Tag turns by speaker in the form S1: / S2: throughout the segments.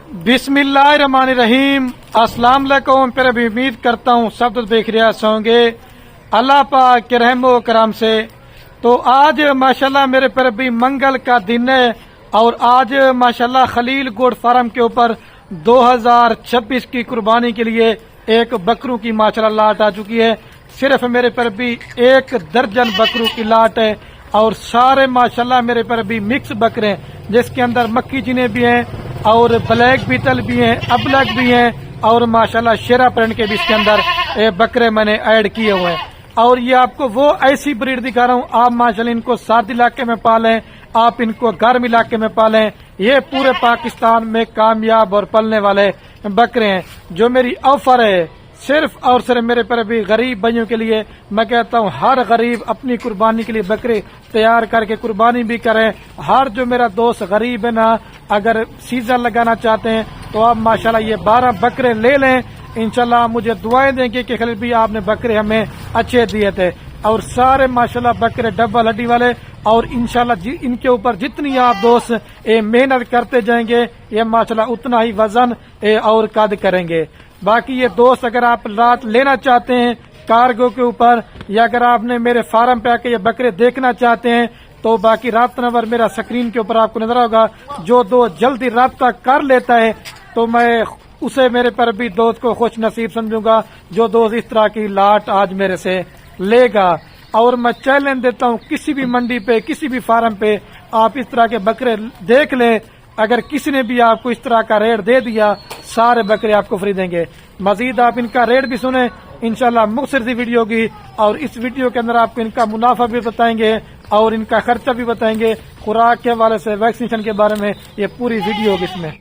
S1: बिस्मिल्लाहिर्रहमानिर्रहीम। अस्सलाम वालेकुम। फिर भी उम्मीद करता हूँ सब तो देख रहे होंगे अल्लाह पाक के रहमो करम से। तो आज माशाल्लाह मेरे पर भी मंगल का दिन है और आज माशाल्लाह खलील गोट फार्म के ऊपर 2026 की कुर्बानी के लिए एक बकरों की माशाल्लाह लाट आ चुकी है। सिर्फ मेरे पर भी 1 दर्जन बकरों की लाट है और सारे माशाल्लाह मेरे पर भी मिक्स बकरे हैं, जिसके अंदर मक्की चीने भी हैं और ब्लैक बीटल भी हैं, अबलग भी हैं और माशाल्लाह शेरा प्रिंट के भी इसके अंदर बकरे मैंने ऐड किए हुए हैं। और ये आपको वो ऐसी ब्रीड दिखा रहा हूँ, आप माशाल्लाह इनको सर्द इलाके में पालें, आप इनको गर्म इलाके में पालें। ये पूरे पाकिस्तान में कामयाब और पलने वाले बकरे हैं। जो मेरी ऑफर है सिर्फ और सिर्फ मेरे पर भी गरीब भाइयों के लिए, मैं कहता हूँ हर गरीब अपनी कुर्बानी के लिए बकरे तैयार करके कुर्बानी भी करें। हर जो मेरा दोस्त गरीब है ना, अगर सीजन लगाना चाहते हैं तो आप माशाल्लाह ये 12 बकरे ले लें। इंशाल्लाह मुझे दुआएं देंगे कि खलील भी आपने बकरे हमें अच्छे दिए थे। और सारे माशाल्लाह बकरे डबल हड्डी वाले, और इंशाल्लाह इनके ऊपर जितनी आप दोस्त मेहनत करते जाएंगे ये माशाल्लाह उतना ही वजन और कद करेंगे। बाकी ये दोस्त अगर आप लाट लेना चाहते हैं कार्गो के ऊपर, या अगर आपने मेरे फार्म पे आके ये बकरे देखना चाहते हैं तो बाकी राब्ता नंबर मेरा स्क्रीन के ऊपर आपको नजर होगा। जो दोस्त जल्दी राब्ता कर लेता है तो मैं उसे मेरे पर भी दोस्त को खुश नसीब समझूंगा जो दोस्त इस तरह की लाट आज मेरे से लेगा। और मैं चैलेंज देता हूँ किसी भी मंडी पे किसी भी फार्म पे आप इस तरह के बकरे देख लें, अगर किसी ने भी आपको इस तरह का रेट दे दिया सारे बकरे आपको फ्री देंगे। मजीद आप इनका रेट भी सुने इंशाल्लाह मुख्तसर सी वीडियो होगी, और इस वीडियो के अंदर आपको इनका मुनाफा भी बताएंगे और इनका खर्चा भी बताएंगे। खुराक के हवाले से वैक्सीनेशन के बारे में ये पूरी वीडियो होगी इसमें।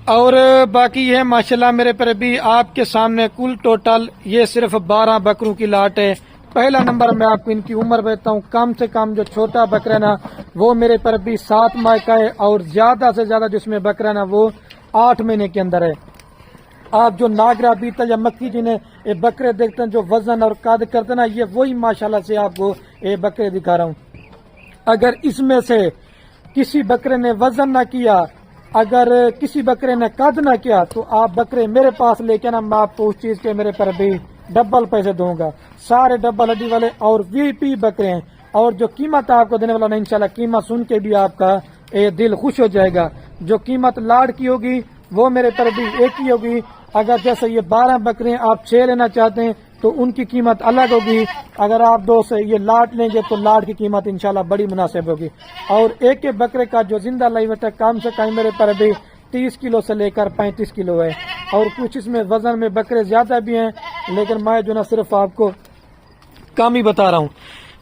S1: और बाकी है माशाल्लाह मेरे पर भी आपके सामने कुल टोटल ये सिर्फ 12 बकरों की लाट है। पहला नंबर मैं आपको इनकी उम्र बताता हूँ। कम से कम जो छोटा बकरा ना वो मेरे पर भी 7 माह का है, और ज्यादा से ज्यादा जिसमें बकरा ना वो 8 महीने के अंदर है। आप जो नागरा बीतल या मक्की जिन्हें ये बकरे देखते हैं जो वजन और कद करते ना, ये वही माशाल्लाह से आपको ये बकरे दिखा रहा हूँ। अगर इसमें से किसी बकरे ने वजन ना किया, अगर किसी बकरे ने कद ना किया, तो आप बकरे मेरे पास लेके ना मैं आपको उस चीज के मेरे पर भी डबल पैसे दूंगा। सारे डबल हड्डी वाले और वीपी बकरे हैं, और जो कीमत आपको देने वाला ना इंशाल्लाह कीमत सुन के भी आपका दिल खुश हो जाएगा। जो कीमत लाड की होगी वो मेरे पर भी एक ही होगी। अगर जैसे ये 12 बकरे आप 6 लेना चाहते हैं तो उनकी कीमत अलग होगी। अगर आप 2 से ये लाट लेंगे तो लाट की कीमत इंशाल्लाह बड़ी मुनासिब होगी। और एक एक बकरे का जो जिंदा लाइवट है कम से कम मेरे पर भी 30 किलो से लेकर 35 किलो है, और कुछ इसमें वजन में बकरे ज्यादा भी हैं, लेकिन मैं जो ना सिर्फ आपको कम ही बता रहा हूँ।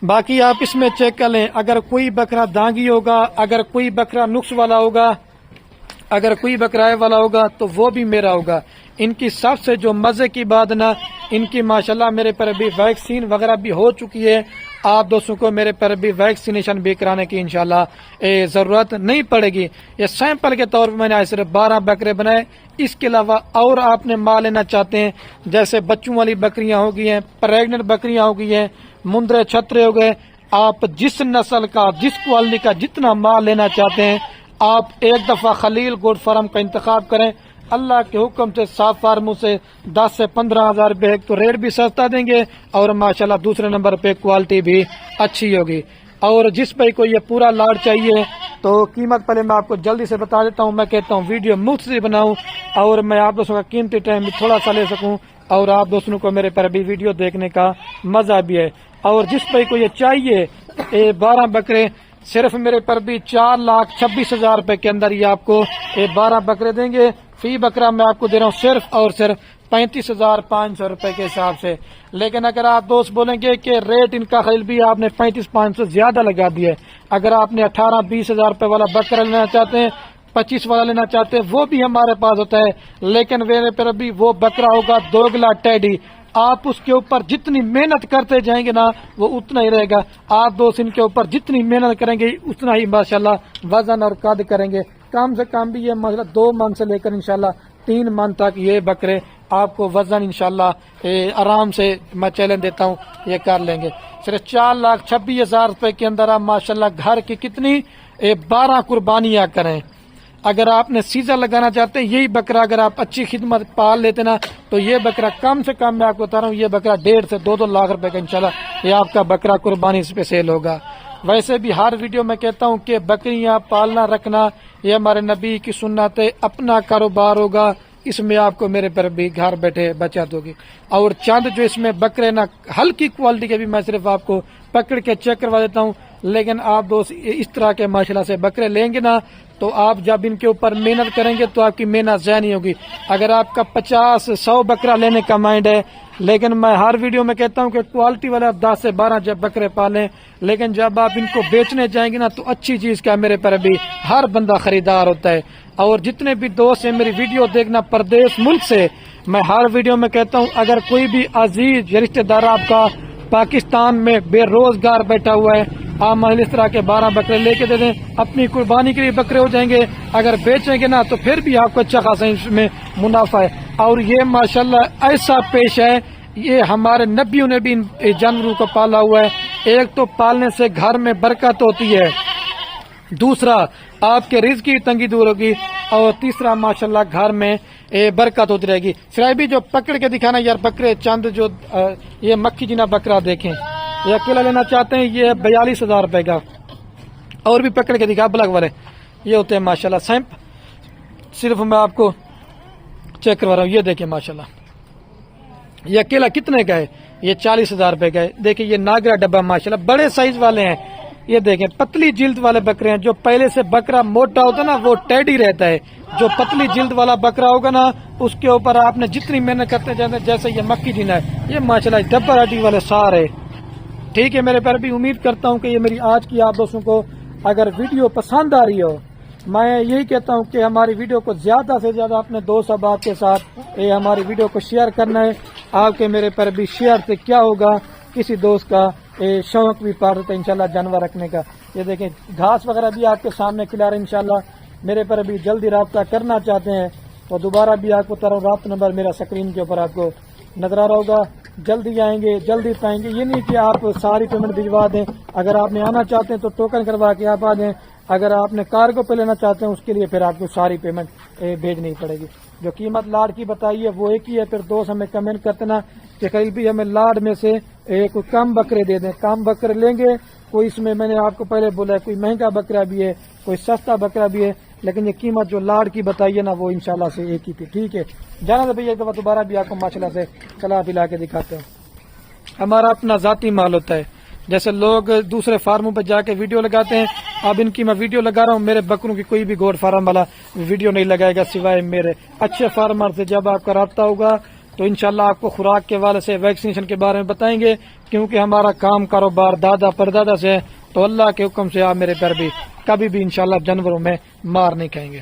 S1: बाकी आप इसमें चेक कर लें, अगर कोई बकरा दागी होगा, अगर कोई बकरा नुक्स वाला होगा, अगर कोई बकराए वाला होगा तो वो भी मेरा होगा। इनकी सबसे जो मजे की बात ना, इनकी माशाल्लाह मेरे पर भी वैक्सीन वगैरह भी हो चुकी है। आप दोस्तों को मेरे पर भी वैक्सीनेशन भी कराने की इंशाल्लाह जरूरत नहीं पड़ेगी। ये सैंपल के तौर पर मैंने आज सिर्फ 12 बकरे बनाए। इसके अलावा और आपने माल लेना चाहते हैं, जैसे बच्चों वाली बकरियां हो गई हैं, प्रेग्नेंट बकरियां हो गई हैं, मुंदरे छतरे हो गए, आप जिस नस्ल का जिस क्वालिटी का जितना माल लेना चाहते हैं आप एक दफा खलील गोट फार्म का इंतखाब करें। अल्लाह के हुक्म से साफ फार्मों से 10 से 15 हजार रुपए तो रेट भी सस्ता देंगे, और माशाल्लाह दूसरे नंबर पे क्वालिटी भी अच्छी होगी। और जिस भाई को ये पूरा लाड चाहिए तो कीमत पहले मैं आपको जल्दी से बता देता हूँ। मैं कहता हूँ वीडियो मुफ्त से बनाऊं और मैं आप दोस्तों का कीमती टाइम भी थोड़ा सा ले सकूं, और आप दोस्तों को मेरे पर भी वीडियो देखने का मजा भी है। और जिस भाई को ये चाहिए 12 बकरे सिर्फ मेरे पर भी 4,26,000 रुपए के अंदर ये आपको 12 बकरे देंगे। फी बकरा मैं आपको दे रहा हूँ सिर्फ और सिर्फ 35,500 रुपए के हिसाब से। लेकिन अगर आप दोस्त बोलेंगे कि रेट इनका खरीद भी आपने 35,500 ज्यादा लगा दिया है, अगर आपने 18-20 हजार रुपए वाला बकरा लेना चाहते हैं, 25 वाला लेना चाहते हैं, वो भी हमारे पास होता है। लेकिन मेरे पर भी वो बकरा होगा दोगला टेडी। आप उसके ऊपर जितनी मेहनत करते जाएंगे ना वो उतना ही रहेगा। आप दोस्त इनके ऊपर जितनी मेहनत करेंगे उतना ही माशाल्लाह वजन और कद करेंगे। कम से कम भी ये मतलब 2 मन से लेकर इंशाल्लाह 3 मन तक ये बकरे आपको वजन इंशाल्लाह आराम से मैं चैलेंज देता हूँ ये कर लेंगे। सिर्फ 4,26,000 रुपए के अंदर आप माशाल्लाह घर की कितनी 12 कुर्बानियां करें। اگر آپ نے سیزر لگانا چاہتے ہیں یہی بکرا اگر آپ اچھی خدمت پال لیتے نا تو یہ بکرا کم سے کم میں آپ کو بتا رہا ہوں یہ بکرا 1.5 سے 2 لاکھ روپے کا انشاءاللہ یہ آپ کا بکرا قربانی پہ سیل ہوگا۔ ویسے بھی ہر ویڈیو میں کہتا ہوں کہ بکریاں پالنا رکھنا یہ ہمارے نبی کی سنت ہے، اپنا کاروبار ہوگا، اس میں آپ کو میرے پر بھی گھر بیٹھے بچت ہوگی۔ اور چند جو اس میں بکرے نا ہلکی کوالٹی کے بھی میں صرف آپ کو پکڑ کے چیک کروا دیتا ہوں، لیکن آپ دوست اس طرح کے ماشاءاللہ سے بکرے لیں گے نا تو آپ جب ان کے اوپر محنت کریں گے تو آپ کی محنت ضائع نہیں ہوگی۔ اگر آپ کا 50-100 بکرا لینے کا مائنڈ ہے، لیکن میں ہر ویڈیو میں کہتا ہوں کہ کوالٹی والے آپ 10 سے 12 جب بکرے پالیں، لیکن جب آپ ان کو بیچنے جائیں گے نا تو اچھی چیز کا میرے پر بھی ہر بندہ خریدار ہوتا ہے۔ اور جتنے بھی دوست ہیں میری ویڈیو دیکھنا پردیس ملک سے، میں ہر ویڈیو میں کہتا ہوں اگر کوئی بھی عزیز یا رشتہ دار آپ کا پاکستان میں بے روزگار بیٹھا ہوا ہے، آپ مجھے اس طرح کے 12 بکرے لے کے دے دیں، اپنی قربانی کے لیے بکرے ہو جائیں گے، اگر بیچیں گے نا تو پھر بھی آپ کو اچھا خاصا اس میں منافع ہے۔ اور یہ ماشاءاللہ ایسا پیش ہے، یہ ہمارے نبیوں نے بھی ان جانوروں کو پالا ہوا ہے۔ ایک تو پالنے سے گھر میں برکت ہوتی ہے، دوسرا آپ کے رزق کی تنگی دور ہوگی، اور تیسرا ماشاءاللہ گھر میں برکت ہوتی رہے گی۔ سرائبی جو پکڑ کے دکھانا یار بکرے چند جو یہ مکھی جینا بکرا دیکھیں، یہ اکیلا لینا چاہتے ہیں یہ 42,000 روپے کا، اور بھی پکڑ کے دکھا بلک والے یہ ہوتے ہیں ماشاءاللہ سیمپ، صرف میں آپ کو چیک کروا رہا ہوں۔ یہ دیکھیں ماشاءاللہ یہ اکیلا کتنے کا ہے، یہ 40,000 روپے کا ہے۔ دیکھیں یہ ناگرا ڈبہ ماشاءاللہ بڑے سائز والے ہیں، یہ دیکھیں پتلی جلد والے بکرے ہیں۔ جو پہلے سے بکرا موٹا ہوتا ہے نا وہ ٹیڈی رہتا ہے، جو پتلی جلد والا بکرا ہوگا نا اس کے اوپر آپ نے جتنی محنت کرتے جاتے ہیں، جیسے یہ مکی جینا ہے، یہ ماشاءاللہ ڈبہ ہڈی والے سارے ٹھیک ہے۔ میرے پر بھی امید کرتا ہوں کہ یہ میری آج کی آپ دوستوں کو اگر ویڈیو پسند آ رہی ہو، میں یہی کہتا ہوں کہ ہماری ویڈیو کو زیادہ سے زیادہ اپنے دوست احباب کے ساتھ ہماری ویڈیو کو شیئر کرنا ہے۔ آپ کے میرے پر بھی شیئر سے کیا ہوگا، کسی دوست کا شوق بھی پار ہوتا ہے انشاءاللہ جانور رکھنے کا۔ یہ دیکھیں گھاس وغیرہ بھی آپ کے سامنے کھلا رہے ہیں انشاءاللہ۔ میرے پر بھی جلدی رابطہ کرنا چاہتے ہیں تو دوبارہ بھی آپ کو رابطہ نمبر میرا اسکرین کے اوپر آپ کو نظر آ رہا ہوگا، جلدی آئیں گے جلدی پائیں گے۔ یہ نہیں کہ آپ ساری پیمنٹ بھجوا دیں، اگر آپ نے آنا چاہتے ہیں تو ٹوکن کروا کے آپ آ جائیں، اگر آپ نے کارگو پہ لینا چاہتے ہیں اس کے لیے پھر آپ کو ساری پیمنٹ بھیجنی پڑے گی۔ جو قیمت لاڈ کی بتائی ہے وہ ایک ہی ہے۔ پھر دوست ہمیں کمنٹ کرتے نا کہ قریبی ہمیں لاڈ میں سے کوئی کم بکرے دے دیں، کم بکرے لیں گے، کوئی اس میں نے آپ کو پہلے بولا ہے کوئی مہنگا بکرا بھی ہے کوئی سستا بکرا بھی ہے، لیکن یہ قیمت جو لاڈ کی بتائی ہے نا وہ انشاءاللہ سے ایک ہی تھی۔ ٹھیک ہے جانا تو بھیا ایک دفعہ دوبارہ بھی آپ کو ماشاءاللہ سے کلا پلا کے دکھاتے ہیں۔ ہمارا اپنا ذاتی مال ہوتا ہے، جیسے لوگ دوسرے فارموں پہ جا کے ویڈیو لگاتے ہیں، اب ان کی میں ویڈیو لگا رہا ہوں، میرے بکروں کی کوئی بھی گوڈ فارم والا ویڈیو نہیں لگائے گا سوائے میرے اچھے فارمر سے۔ جب آپ کا رابطہ ہوگا تو انشاءاللہ آپ کو خوراک کے حوالے سے ویکسینیشن کے بارے میں بتائیں گے، کیونکہ ہمارا کام کاروبار دادا پردادا سے ہے، تو اللہ کے حکم سے آپ میرے پر بھی کبھی بھی انشاءاللہ جانوروں میں مار نہیں کہیں گے۔